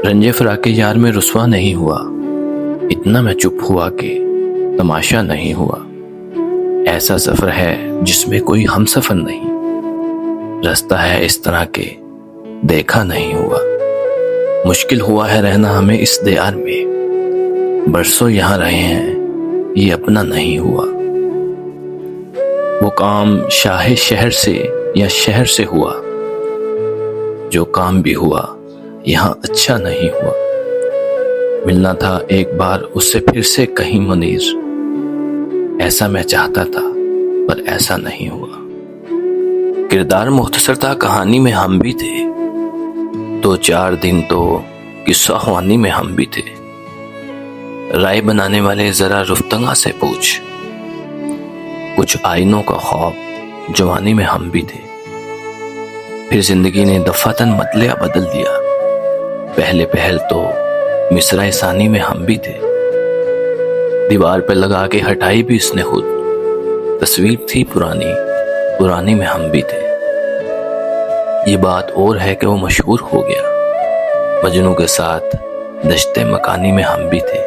रंजे फराके यार में रुसवा नहीं हुआ, इतना मैं चुप हुआ कि तमाशा नहीं हुआ। ऐसा सफर है जिसमें कोई हमसफर नहीं, रास्ता है इस तरह के देखा नहीं हुआ। मुश्किल हुआ है रहना हमें इस दियार में, बरसों यहाँ रहे हैं ये अपना नहीं हुआ। वो काम शाहे शहर से या शहर से हुआ, जो काम भी हुआ यहाँ अच्छा नहीं हुआ। मिलना था एक बार उससे फिर से कहीं मुनीर, ऐसा मैं चाहता था पर ऐसा नहीं हुआ। किरदार मुख्तसर था, कहानी में हम भी थे, 2-4 दिन तो किस्सा ख्वानी में हम भी थे। राय बनाने वाले जरा रुफ्तंगा से पूछ, कुछ आइनों का ख्वाब जवानी में हम भी थे। फिर जिंदगी ने दफातन मतलिया बदल दिया, पहले पहल तो मिसरा सानी में हम भी थे। दीवार पे लगा के हटाई भी इसने खुद, तस्वीर थी पुरानी, पुरानी में हम भी थे। ये बात और है कि वो मशहूर हो गया, मजनू के साथ दश्ते मकानी में हम भी थे।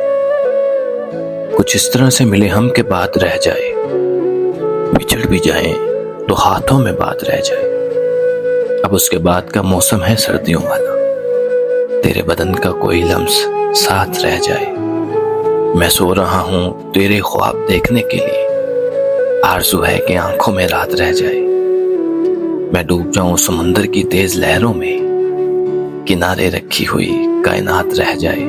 कुछ इस तरह से मिले हम के बात रह जाए, बिछड़ भी जाए तो हाथों में बात रह जाए। अब उसके बाद का मौसम है सर्दियों वाला, तेरे बदन का कोई लम्स साथ रह जाए। मैं सो रहा हूँ तेरे ख्वाब देखने के लिए, आरज़ू है कि आंखों में रात रह जाए। मैं डूब जाऊं समंदर की तेज लहरों में, किनारे रखी हुई कायनात रह जाए।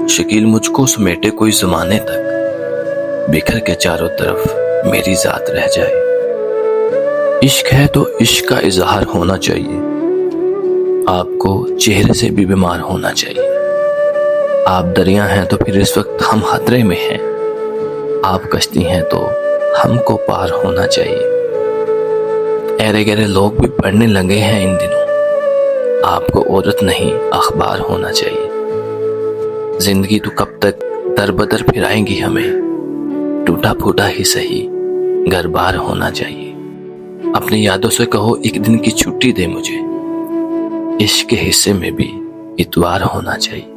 शकील मुझको समेटे कोई ज़माने तक, बिखर के चारों तरफ मेरी ज़ात रह जाए। इश्क है तो इश्क का इजहार होना चाहिए, आपको चेहरे से भी बीमार होना चाहिए। आप दरिया हैं तो फिर इस वक्त हम खतरे में हैं, आप कश्ती हैं तो हमको पार होना चाहिए। ऐरे गहरे लोग भी पढ़ने लगे हैं इन दिनों, आपको औरत नहीं अखबार होना चाहिए। जिंदगी तो कब तक दर बदर फिराएंगी हमें, टूटा फूटा ही सही घर बार होना चाहिए। अपनी यादों से कहो एक दिन की छुट्टी दे मुझे, इश्क के हिस्से में भी इतवार होना चाहिए।